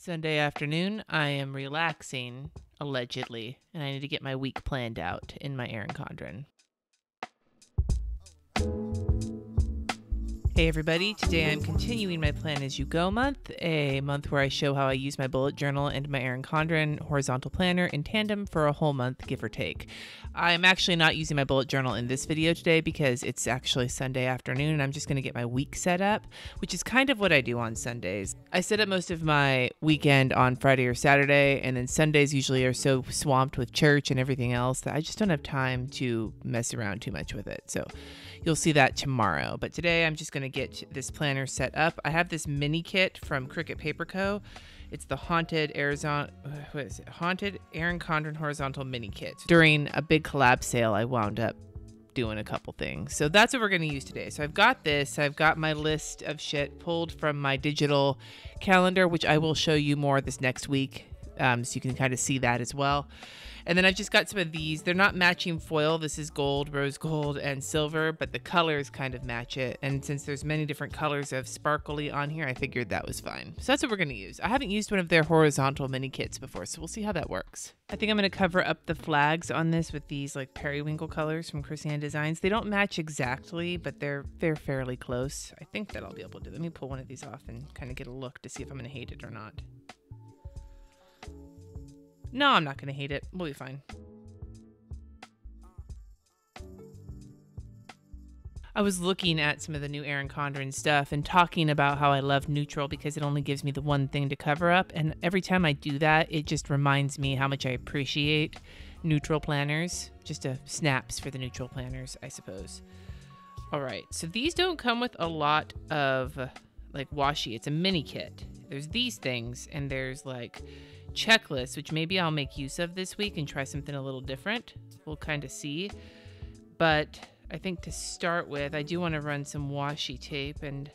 Sunday afternoon, I am relaxing, allegedly, and I need to get my week planned out in my Erin Condren. Hey everybody, today I'm continuing my Plan As You Go month, a month where I show how I use my bullet journal and my Erin Condren Horizontal Planner in tandem for a whole month, give or take. I'm actually not using my bullet journal in this video today because it's actually Sunday afternoon and I'm just going to get my week set up, which is kind of what I do on Sundays. I set up most of my weekend on Friday or Saturday, and then Sundays usually are so swamped with church and everything else that I just don't have time to mess around too much with it. So you'll see that tomorrow. But today I'm just going to get this planner set up. I have this mini kit from Cricut Paper Co. It's the Haunted Erin Condren Horizontal Mini Kit. During a big collab sale, I wound up doing a couple things. So that's what we're going to use today. So I've got this. I've got my list of shit pulled from my digital calendar, which I will show you more this next week. So you can kind of see that as well. And then I've just got some of these. They're not matching foil. This is gold, rose gold, and silver, but the colors kind of match it. And since there's many different colors of sparkly on here, I figured that was fine. So that's what we're going to use. I haven't used one of their horizontal mini kits before, so we'll see how that works. I think I'm going to cover up the flags on this with these like periwinkle colors from Krissyanne Designs. They don't match exactly, but they're fairly close. I think that I'll be able to. Let me pull one of these off and kind of get a look to see if I'm going to hate it or not. No, I'm not going to hate it. We'll be fine. I was looking at some of the new Erin Condren stuff and talking about how I love neutral because it only gives me the one thing to cover up. And every time I do that, it just reminds me how much I appreciate neutral planners. Just snaps for the neutral planners, I suppose. All right, so these don't come with a lot of like washi. It's a mini kit. There's these things and there's like checklist, which maybe I'll make use of this week and try something a little different. We'll kind of see. But I think to start with, I do want to run some washi tape, and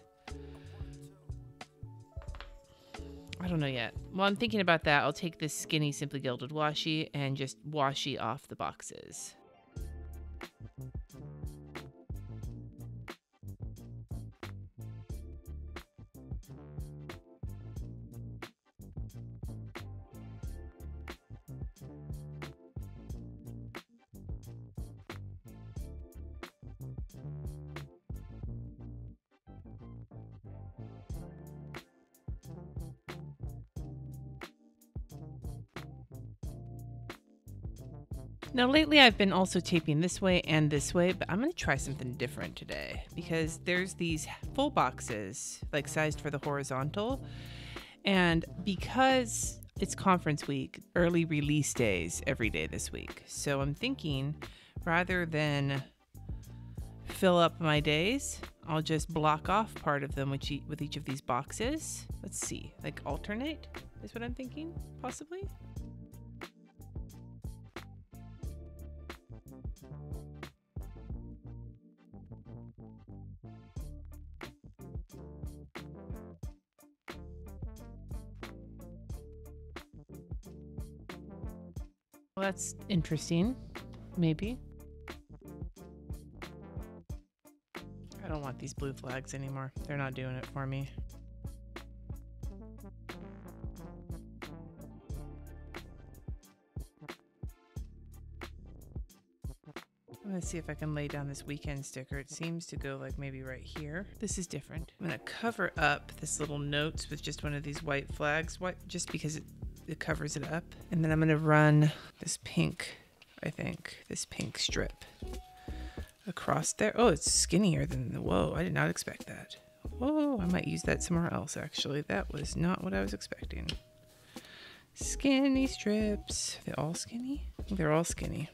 I don't know yet. Well, I'm thinking about that. I'll take this skinny Simply Gilded washi and just washi off the boxes. Now lately I've been also taping this way and this way, but I'm going to try something different today because there's these full boxes like sized for the horizontal, and because it's conference week, early release days every day this week. So I'm thinking rather than fill up my days, I'll just block off part of them with each of these boxes. Let's see, like alternate is what I'm thinking, possibly. Well, that's interesting. Maybe. I don't want these blue flags anymore. They're not doing it for me. I'm going to see if I can lay down this weekend sticker. It seems to go like maybe right here. This is different. I'm going to cover up this little notes with just one of these white flags, just because it covers it up. And then I'm going to run this pink, I think, this pink strip across there. Oh, it's skinnier than the, whoa, I did not expect that. Whoa, I might use that somewhere else, actually. That was not what I was expecting. Skinny strips. They're all skinny? They're all skinny.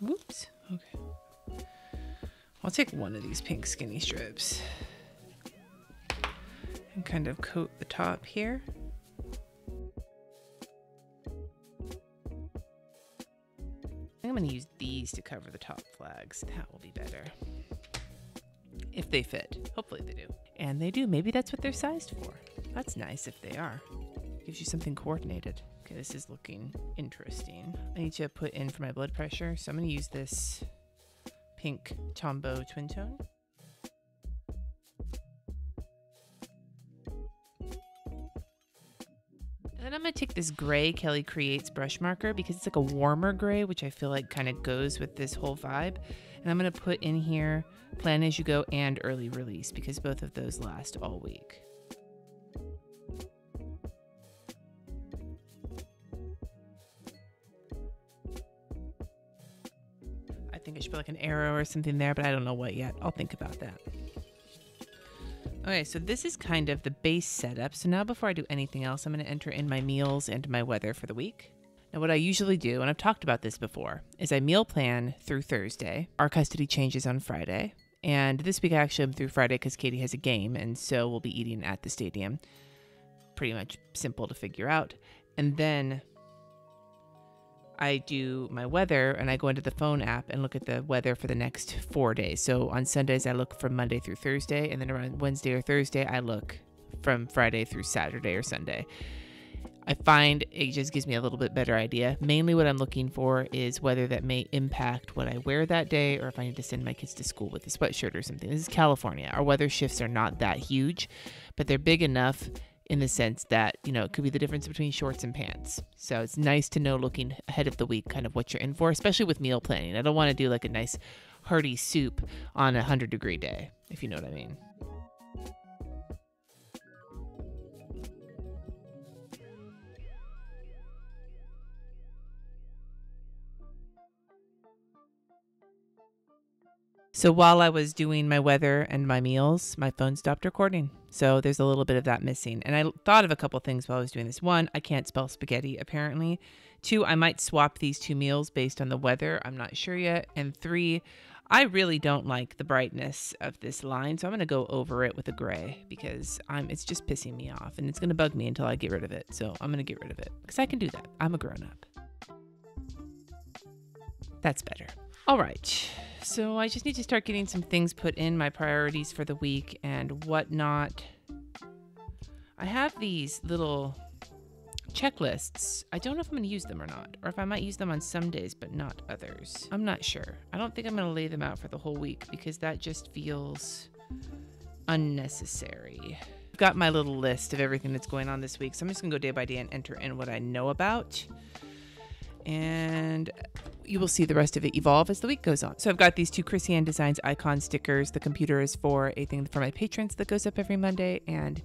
Whoops. Okay. I'll take one of these pink skinny strips and kind of coat the top here. I'm going to use these to cover the top flags. That will be better. If they fit. Hopefully they do. And they do. Maybe that's what they're sized for. That's nice if they are. Gives you something coordinated. Okay, this is looking interesting. I need to put in for my blood pressure, so I'm going to use this pink Tombow twin tone. And then I'm going to take this gray Kelly Creates brush marker because it's like a warmer gray, which I feel like kind of goes with this whole vibe. And I'm going to put in here Plan As You Go and Early Release because both of those last all week. I think I should put like an arrow or something there, but I don't know what yet. I'll think about that. Okay, so this is kind of the base setup. So now before I do anything else, I'm going to enter in my meals and my weather for the week. Now what I usually do, and I've talked about this before, is I meal plan through Thursday. Our custody changes on Friday. And this week I actually am through Friday because Katie has a game, and so we'll be eating at the stadium. Pretty much simple to figure out. And then I do my weather, and I go into the phone app and look at the weather for the next 4 days. So on Sundays, I look from Monday through Thursday, and then around Wednesday or Thursday, I look from Friday through Saturday or Sunday. I find it just gives me a little bit better idea. Mainly what I'm looking for is weather that may impact what I wear that day, or if I need to send my kids to school with a sweatshirt or something. This is California. Our weather shifts are not that huge, but they're big enough in the sense that, you know, it could be the difference between shorts and pants. So it's nice to know looking ahead of the week kind of what you're in for, especially with meal planning. I don't want to do like a nice hearty soup on a 100-degree day, if you know what I mean. So while I was doing my weather and my meals, my phone stopped recording. So there's a little bit of that missing. And I thought of a couple things while I was doing this. One, I can't spell spaghetti, apparently. Two, I might swap these two meals based on the weather. I'm not sure yet. And three, I really don't like the brightness of this line. So I'm going to go over it with a gray because it's just pissing me off. And it's going to bug me until I get rid of it. So I'm going to get rid of it because I can do that. I'm a grown-up. That's better. All right. So I just need to start getting some things put in, my priorities for the week and whatnot. I have these little checklists. I don't know if I'm going to use them or not, or if I might use them on some days, but not others. I'm not sure. I don't think I'm going to lay them out for the whole week because that just feels unnecessary. I've got my little list of everything that's going on this week, so I'm just going to go day by day and enter in what I know about. And you will see the rest of it evolve as the week goes on. So I've got these two Krissyanne Designs icon stickers. The computer is for a thing for my patrons that goes up every Monday, and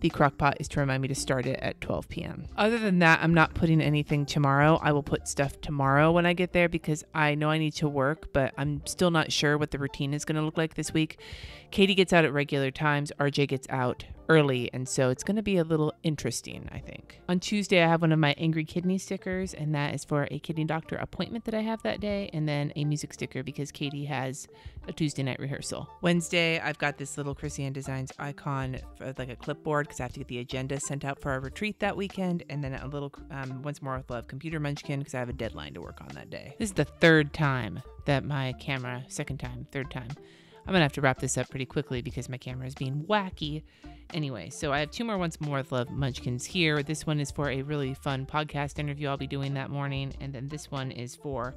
the crock pot is to remind me to start it at 12 p.m. Other than that, I'm not putting anything tomorrow. I will put stuff tomorrow when I get there because I know I need to work, but I'm still not sure what the routine is going to look like this week. Katie gets out at regular times. RJ gets out early, and so it's going to be a little interesting, I think. On Tuesday, I have one of my Angry Kidney stickers, and that is for a kidney doctor appointment that I have that day, and then a music sticker because Katie has a Tuesday night rehearsal. Wednesday, I've got this little Krissyanne Designs icon for like a clipboard because I have to get the agenda sent out for our retreat that weekend, and then a little Once More with Love computer munchkin because I have a deadline to work on that day. This is the third time that my camera, third time. I'm gonna have to wrap this up pretty quickly because my camera is being wacky. Anyway, so I have two more Once More with Love munchkins here. This one is for a really fun podcast interview I'll be doing that morning. And then this one is for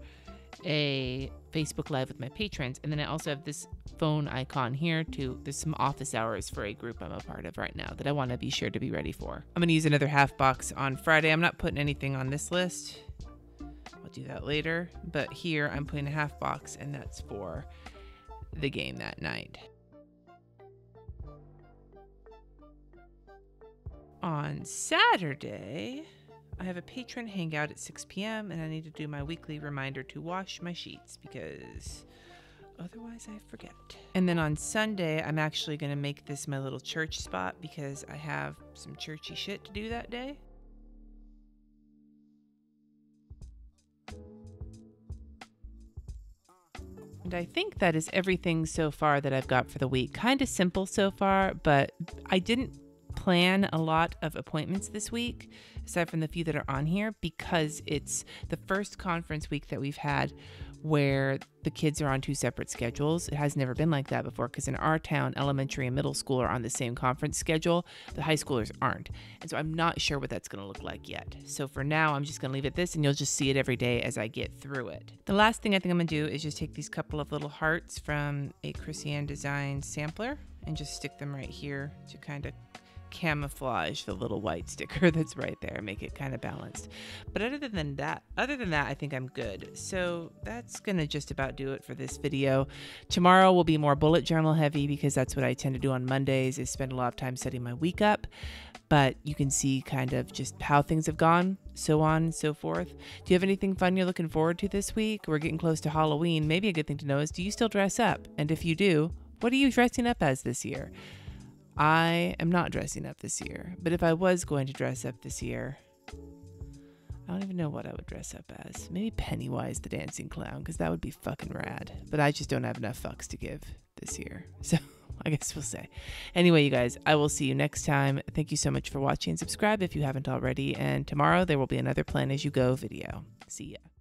a Facebook Live with my patrons. And then I also have this phone icon here too. There's some office hours for a group I'm a part of right now that I want to be sure to be ready for. I'm going to use another half box on Friday. I'm not putting anything on this list. I'll do that later. But here I'm putting a half box, and that's for the game that night. On Saturday, I have a patron hangout at 6 p.m. and I need to do my weekly reminder to wash my sheets because otherwise I forget. And then on Sunday, I'm actually going to make this my little church spot because I have some churchy shit to do that day. And I think that is everything so far that I've got for the week. Kind of simple so far, but I didn't plan a lot of appointments this week, aside from the few that are on here, because it's the first conference week that we've had where the kids are on two separate schedules. It has never been like that before because in our town, elementary and middle school are on the same conference schedule. The high schoolers aren't. And so I'm not sure what that's going to look like yet. So for now, I'm just going to leave it this, and you'll just see it every day as I get through it. The last thing I think I'm going to do is just take these couple of little hearts from a Krissyanne Designs sampler and just stick them right here to kind of camouflage the little white sticker that's right there, make it kind of balanced. But other than that, I think I'm good. So that's gonna just about do it for this video. Tomorrow will be more bullet journal heavy because that's what I tend to do on Mondays, is spend a lot of time setting my week up. But you can see kind of just how things have gone, so on and so forth. Do you have anything fun you're looking forward to this week? We're getting close to Halloween. Maybe a good thing to know is, do you still dress up? And if you do, what are you dressing up as this year? I am not dressing up this year, but if I was going to dress up this year, I don't even know what I would dress up as. Maybe Pennywise the Dancing Clown, because that would be fucking rad. But I just don't have enough fucks to give this year. So I guess we'll say. Anyway, you guys, I will see you next time. Thank you so much for watching. Subscribe if you haven't already. And tomorrow there will be another Plan As You Go video. See ya.